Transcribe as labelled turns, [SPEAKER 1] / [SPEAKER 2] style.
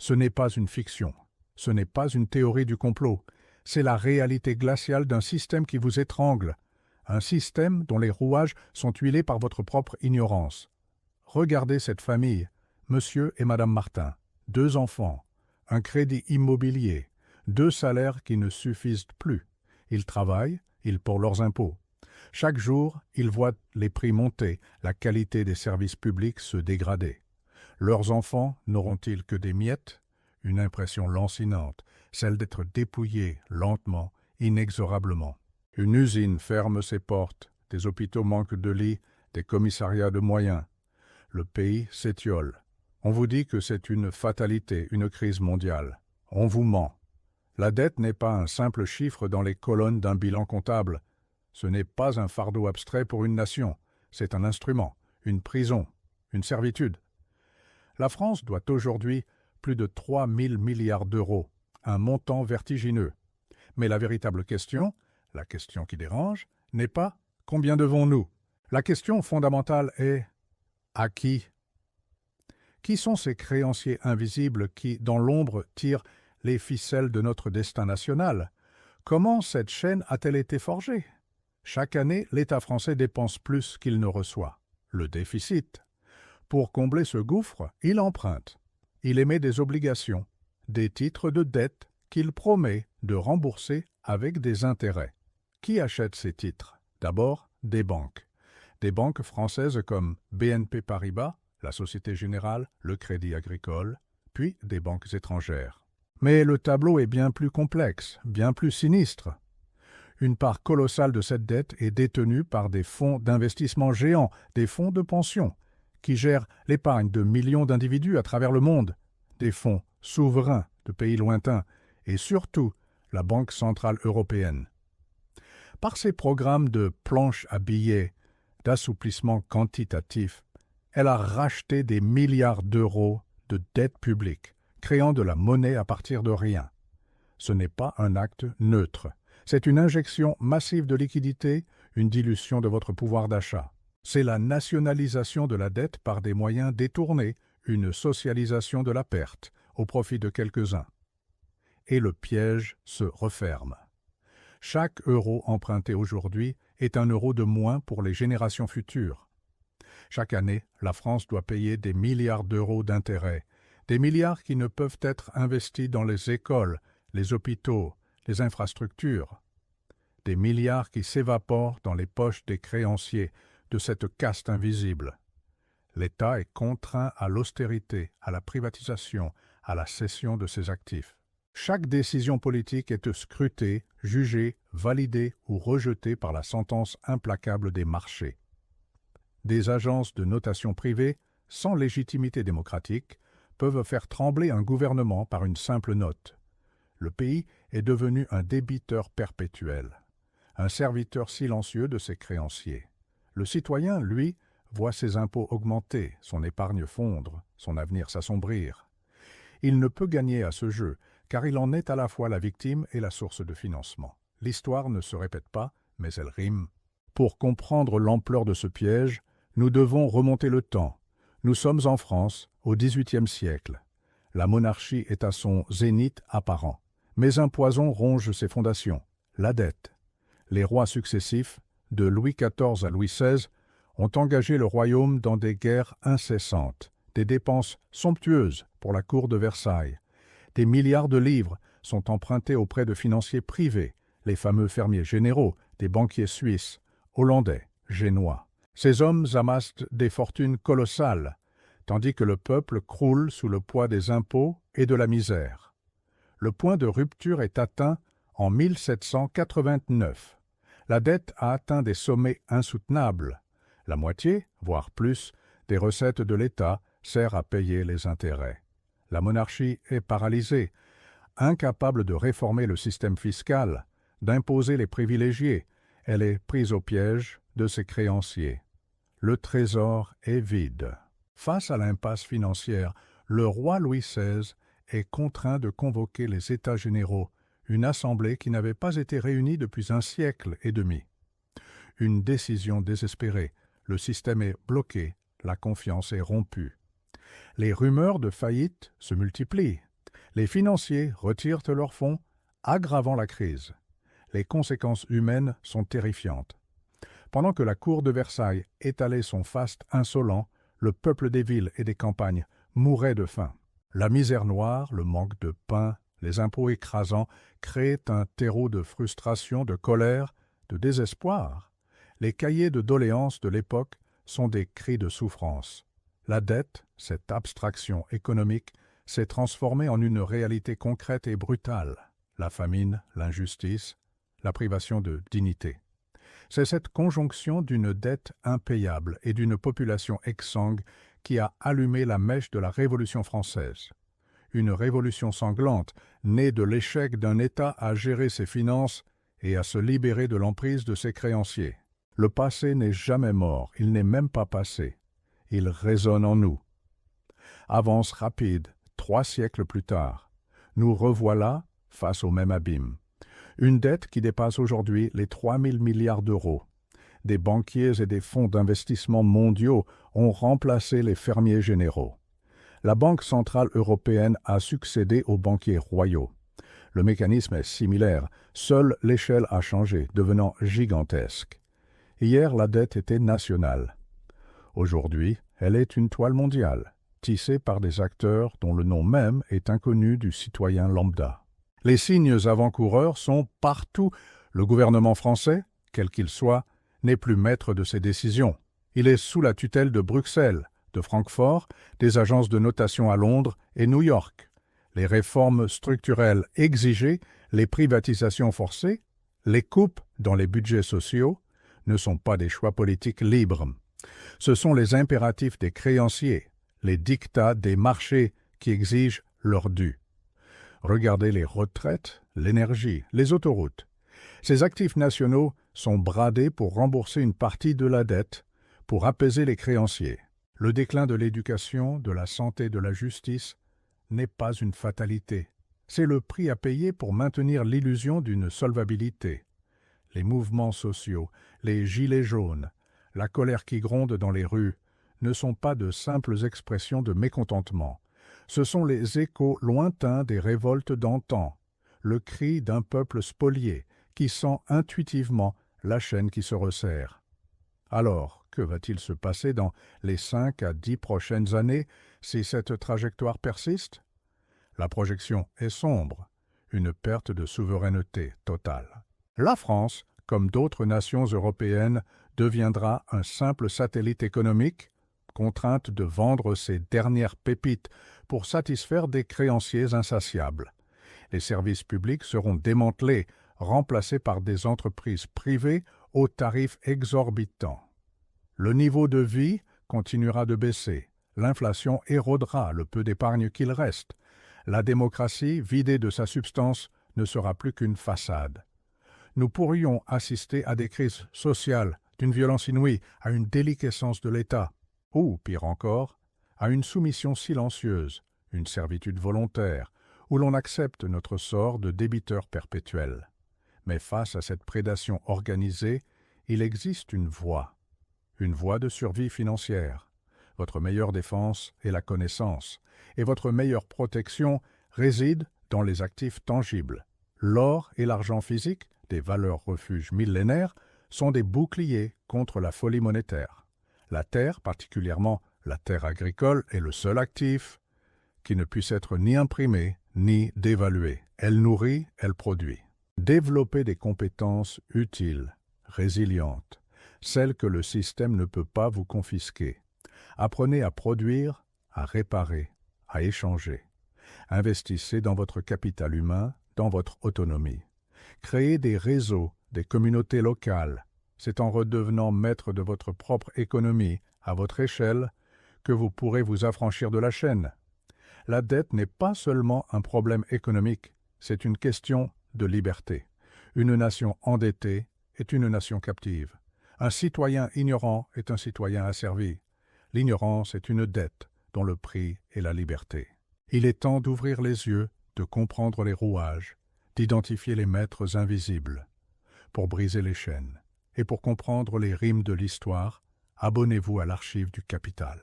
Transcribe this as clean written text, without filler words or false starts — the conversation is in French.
[SPEAKER 1] Ce n'est pas une fiction, ce n'est pas une théorie du complot, c'est la réalité glaciale d'un système qui vous étrangle, un système dont les rouages sont huilés par votre propre ignorance. Regardez cette famille, monsieur et madame Martin, 2 enfants, un crédit immobilier, 2 salaires qui ne suffisent plus. Ils travaillent, ils paient leurs impôts. Chaque jour, ils voient les prix monter, la qualité des services publics se dégrader. Leurs enfants n'auront-ils que des miettes? Une impression lancinante, celle d'être dépouillés lentement, inexorablement. Une usine ferme ses portes, des hôpitaux manquent de lits, des commissariats de moyens. Le pays s'étiole. On vous dit que c'est une fatalité, une crise mondiale. On vous ment. La dette n'est pas un simple chiffre dans les colonnes d'un bilan comptable. Ce n'est pas un fardeau abstrait pour une nation. C'est un instrument, une prison, une servitude. La France doit aujourd'hui plus de 3 000 milliards d'euros, un montant vertigineux. Mais la véritable question, la question qui dérange, n'est pas « combien devons-nous » ? La question fondamentale est « à qui » ? Qui sont ces créanciers invisibles qui, dans l'ombre, tirent les ficelles de notre destin national? Comment cette chaîne a-t-elle été forgée? Chaque année, l'État français dépense plus qu'il ne reçoit. Le déficit. Pour combler ce gouffre, il emprunte. Il émet des obligations, des titres de dette qu'il promet de rembourser avec des intérêts. Qui achète ces titres? D'abord, des banques. Des banques françaises comme BNP Paribas, la Société Générale, le Crédit Agricole, puis des banques étrangères. Mais le tableau est bien plus complexe, bien plus sinistre. Une part colossale de cette dette est détenue par des fonds d'investissement géants, des fonds de pension, qui gèrent l'épargne de millions d'individus à travers le monde, des fonds souverains de pays lointains, et surtout la Banque centrale européenne. Par ses programmes de planche à billets, d'assouplissement quantitatif, elle a racheté des milliards d'euros de dettes publiques, créant de la monnaie à partir de rien. Ce n'est pas un acte neutre. C'est une injection massive de liquidités, une dilution de votre pouvoir d'achat. C'est la nationalisation de la dette par des moyens détournés, une socialisation de la perte, au profit de quelques-uns. Et le piège se referme. Chaque euro emprunté aujourd'hui est un euro de moins pour les générations futures. Chaque année, la France doit payer des milliards d'euros d'intérêts, des milliards qui ne peuvent être investis dans les écoles, les hôpitaux, les infrastructures, des milliards qui s'évaporent dans les poches des créanciers de cette caste invisible. L'État est contraint à l'austérité, à la privatisation, à la cession de ses actifs. Chaque décision politique est scrutée, jugée, validée ou rejetée par la sentence implacable des marchés. Des agences de notation privées, sans légitimité démocratique, peuvent faire trembler un gouvernement par une simple note. Le pays est devenu un débiteur perpétuel, un serviteur silencieux de ses créanciers. Le citoyen, lui, voit ses impôts augmenter, son épargne fondre, son avenir s'assombrir. Il ne peut gagner à ce jeu, car il en est à la fois la victime et la source de financement. L'histoire ne se répète pas, mais elle rime. Pour comprendre l'ampleur de ce piège, nous devons remonter le temps. Nous sommes en France, au XVIIIe siècle. La monarchie est à son zénith apparent. Mais un poison ronge ses fondations, la dette. Les rois successifs, de Louis XIV à Louis XVI, ont engagé le royaume dans des guerres incessantes, des dépenses somptueuses pour la cour de Versailles. Des milliards de livres sont empruntés auprès de financiers privés, les fameux fermiers généraux, des banquiers suisses, hollandais, génois. Ces hommes amassent des fortunes colossales, tandis que le peuple croule sous le poids des impôts et de la misère. Le point de rupture est atteint en 1789. La dette a atteint des sommets insoutenables. La moitié, voire plus, des recettes de l'État sert à payer les intérêts. La monarchie est paralysée, incapable de réformer le système fiscal, d'imposer les privilégiés. Elle est prise au piège de ses créanciers. Le trésor est vide. Face à l'impasse financière, le roi Louis XVI est contraint de convoquer les États généraux, une assemblée qui n'avait pas été réunie depuis un siècle et demi. Une décision désespérée, le système est bloqué, la confiance est rompue. Les rumeurs de faillite se multiplient. Les financiers retirent leurs fonds, aggravant la crise. Les conséquences humaines sont terrifiantes. Pendant que la cour de Versailles étalait son faste insolent, le peuple des villes et des campagnes mourait de faim. La misère noire, le manque de pain, les impôts écrasants créaient un terreau de frustration, de colère, de désespoir. Les cahiers de doléances de l'époque sont des cris de souffrance. La dette, cette abstraction économique, s'est transformée en une réalité concrète et brutale. La famine, l'injustice, la privation de dignité. C'est cette conjonction d'une dette impayable et d'une population exsangue qui a allumé la mèche de la Révolution française. Une révolution sanglante, née de l'échec d'un État à gérer ses finances et à se libérer de l'emprise de ses créanciers. Le passé n'est jamais mort, il n'est même pas passé. Il résonne en nous. Avance rapide, 3 siècles plus tard. Nous revoilà face au même abîme. Une dette qui dépasse aujourd'hui les 3 000 milliards d'euros. Des banquiers et des fonds d'investissement mondiaux ont remplacé les fermiers généraux. La Banque centrale européenne a succédé aux banquiers royaux. Le mécanisme est similaire, seule l'échelle a changé, devenant gigantesque. Hier, la dette était nationale. Aujourd'hui, elle est une toile mondiale, tissée par des acteurs dont le nom même est inconnu du citoyen lambda. Les signes avant-coureurs sont partout. Le gouvernement français, quel qu'il soit, n'est plus maître de ses décisions. Il est sous la tutelle de Bruxelles, de Francfort, des agences de notation à Londres et New York. Les réformes structurelles exigées, les privatisations forcées, les coupes dans les budgets sociaux ne sont pas des choix politiques libres. Ce sont les impératifs des créanciers, les dictats des marchés qui exigent leur dû. Regardez les retraites, l'énergie, les autoroutes. Ces actifs nationaux sont bradés pour rembourser une partie de la dette, pour apaiser les créanciers. Le déclin de l'éducation, de la santé, de la justice n'est pas une fatalité. C'est le prix à payer pour maintenir l'illusion d'une solvabilité. Les mouvements sociaux, les gilets jaunes, la colère qui gronde dans les rues ne sont pas de simples expressions de mécontentement. Ce sont les échos lointains des révoltes d'antan, le cri d'un peuple spolié qui sent intuitivement la chaîne qui se resserre. Alors, que va-t-il se passer dans les 5 à 10 prochaines années si cette trajectoire persiste? La projection est sombre, une perte de souveraineté totale. La France, comme d'autres nations européennes, deviendra un simple satellite économique, contrainte de vendre ses dernières pépites pour satisfaire des créanciers insatiables. Les services publics seront démantelés, remplacés par des entreprises privées aux tarifs exorbitants. Le niveau de vie continuera de baisser, l'inflation érodera le peu d'épargne qu'il reste, la démocratie, vidée de sa substance, ne sera plus qu'une façade. Nous pourrions assister à des crises sociales d'une violence inouïe, à une déliquescence de l'État, ou, pire encore, à une soumission silencieuse, une servitude volontaire, où l'on accepte notre sort de débiteur perpétuel. Mais face à cette prédation organisée, il existe une voie de survie financière. Votre meilleure défense est la connaissance, et votre meilleure protection réside dans les actifs tangibles. L'or et l'argent physique, des valeurs refuges millénaires, sont des boucliers contre la folie monétaire. La terre, particulièrement la terre agricole, est le seul actif qui ne puisse être ni imprimé ni dévalué. Elle nourrit, elle produit. Développez des compétences utiles, résilientes, celles que le système ne peut pas vous confisquer. Apprenez à produire, à réparer, à échanger. Investissez dans votre capital humain, dans votre autonomie. Créez des réseaux, des communautés locales. C'est en redevenant maître de votre propre économie, à votre échelle, que vous pourrez vous affranchir de la chaîne. La dette n'est pas seulement un problème économique, c'est une question de liberté. Une nation endettée est une nation captive. Un citoyen ignorant est un citoyen asservi. L'ignorance est une dette dont le prix est la liberté. Il est temps d'ouvrir les yeux, de comprendre les rouages, d'identifier les maîtres invisibles. Pour briser les chaînes et pour comprendre les rimes de l'histoire, abonnez-vous à l'Archive du Capital.